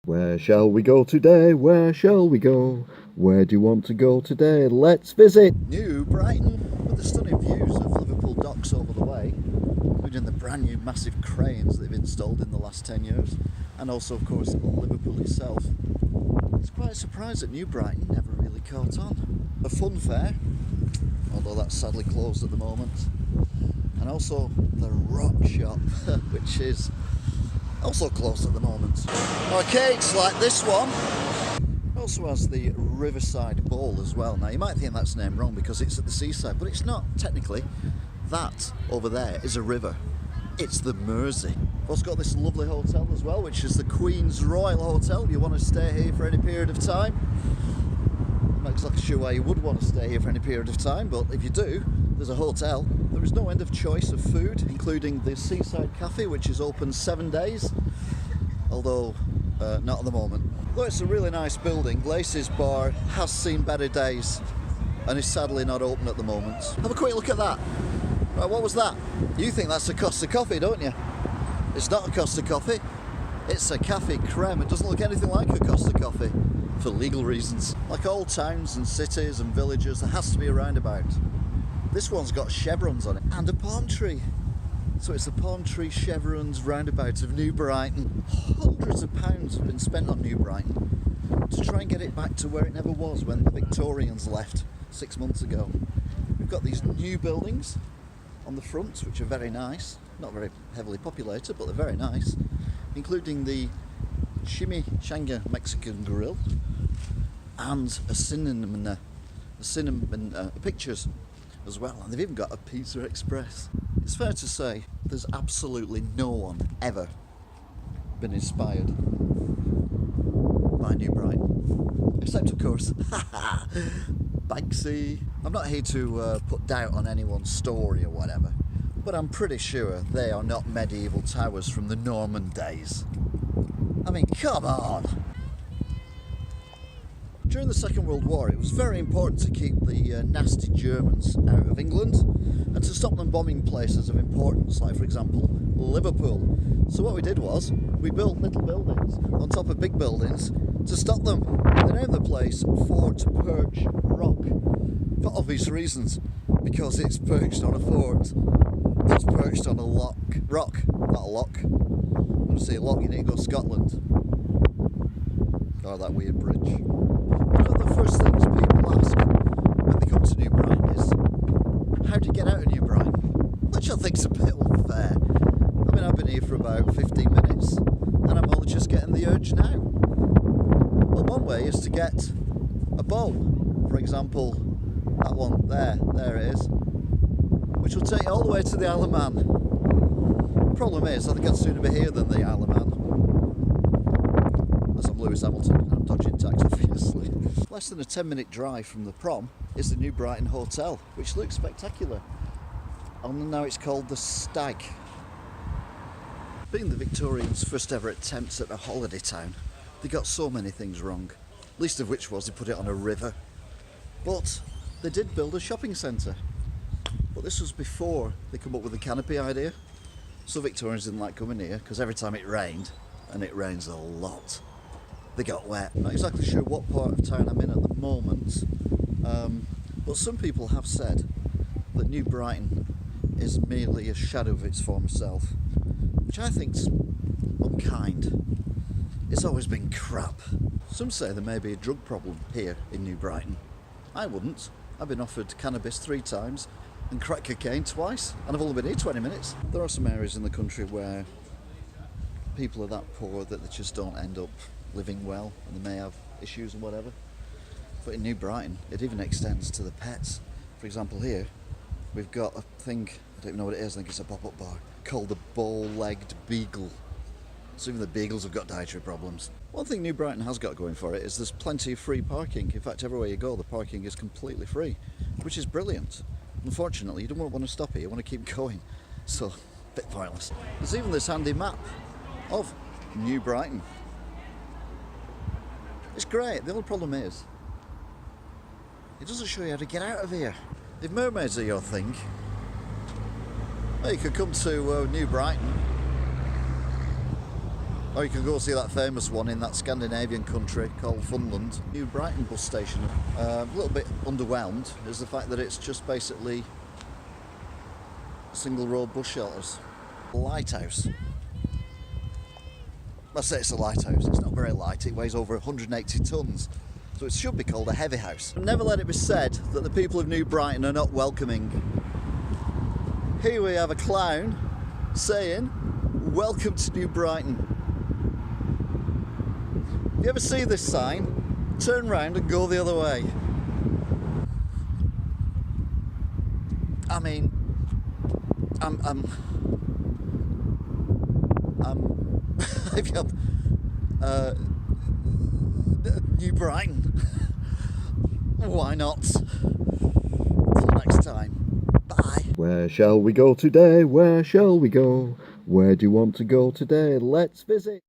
Where shall we go today? Where shall we go? Where do you want to go today? Let's visit New Brighton, with the stunning views of Liverpool docks over the way, including the brand new massive cranes that they've installed in the last 10 years, and also of course Liverpool itself. It's quite a surprise that New Brighton never really caught on. A fun fair, although that's sadly closed at the moment, and also the rock shop, which is also closed at the moment. Arcades like this one. Also has the Riverside Bowl as well. Now you might think that's named wrong because it's at the seaside, but it's not technically. That over there is a river. It's the Mersey. We've also got this lovely hotel as well, which is the Queen's Royal Hotel. If you want to stay here for any period of time. I'm not exactly sure why you would want to stay here for any period of time, but if you do, there's a hotel. There is no end of choice of food, including the Seaside Cafe, which is open 7 days, although not at the moment. Though it's a really nice building, Lace's Bar has seen better days and is sadly not open at the moment. Have a quick look at that. Right, what was that? You think that's a Costa Coffee, don't you? It's not a Costa Coffee. It's a Cafe Creme. It doesn't look anything like a Costa Coffee for legal reasons. Like all towns and cities and villages, there has to be a roundabout. This one's got chevrons on it and a palm tree. So it's the Palm Tree Chevrons roundabout of New Brighton. Hundreds of pounds have been spent on New Brighton to try and get it back to where it never was when the Victorians left 6 months ago. We've got these new buildings on the front, which are very nice. Not very heavily populated, but they're very nice. Including the Chimichanga Mexican Grill and a cinnamon pictures as well, and they've even got a Pizza Express. It's fair to say there's absolutely no one ever been inspired by New Brighton, except of course Banksy. I'm not here to put doubt on anyone's story or whatever, but I'm pretty sure they are not medieval towers from the Norman days. I mean, come on! During the Second World War, it was very important to keep the nasty Germans out of England and to stop them bombing places of importance, like for example Liverpool. So what we did was we built little buildings on top of big buildings to stop them. They named the place Fort Perch Rock for obvious reasons, because it's perched on a fort that's perched on a rock, not a lock. When you see a lock, you need to go to Scotland. Or that weird bridge. One of the first things people ask when they come to New Brighton is, how do you get out of New Brighton? Which I think's a bit unfair. I mean, I've been here for about 15 minutes and I'm only just getting the urge now. Well, one way is to get a boat. For example, that one there it is, which will take you all the way to the Isle of Man. Problem is, I think I'd sooner be here than the Isle of Man. I'm Lewis Hamilton and I'm dodging tax, obviously. Less than a 10-minute drive from the prom is the New Brighton Hotel, which looks spectacular. And now it's called the Stag. Being the Victorians' first ever attempts at a holiday town, they got so many things wrong, least of which was they put it on a river. But they did build a shopping centre. But this was before they come up with the canopy idea. So Victorians didn't like coming here because every time it rained, and it rains a lot, they got wet. I'm not exactly sure what part of town I'm in at the moment, but some people have said that New Brighton is merely a shadow of its former self, which I think's unkind. It's always been crap. Some say there may be a drug problem here in New Brighton. I wouldn't. I've been offered cannabis 3 times and crack cocaine twice, and I've only been here 20 minutes. There are some areas in the country where people are that poor that they just don't end up living well, and they may have issues and whatever. But in New Brighton, it even extends to the pets. For example, here we've got a thing, I don't even know what it is, I think it's a pop-up bar, called the bow-legged beagle. So even the beagles have got dietary problems. One thing New Brighton has got going for it is there's plenty of free parking. In fact, everywhere you go, the parking is completely free, which is brilliant. Unfortunately, you don't want to stop here, you want to keep going. So, a bit pointless. There's even this handy map of New Brighton. It's great. The only problem is it doesn't show you how to get out of here. If mermaids are your thing, well, you could come to New Brighton Or you can go see that famous one in that Scandinavian country called Funland. New Brighton bus station. A little bit underwhelmed is the fact that it's just basically single row bus shelters. Lighthouse. I say it's a lighthouse. It's not very light. It weighs over 180 tonnes. So it should be called a heavy house. Never let it be said that the people of New Brighton are not welcoming. Here we have a clown saying, "Welcome to New Brighton." If you ever see this sign, turn round and go the other way. I mean, if you have New Brighton, why not? Till next time, bye. Where shall we go today? Where shall we go? Where do you want to go today? Let's visit.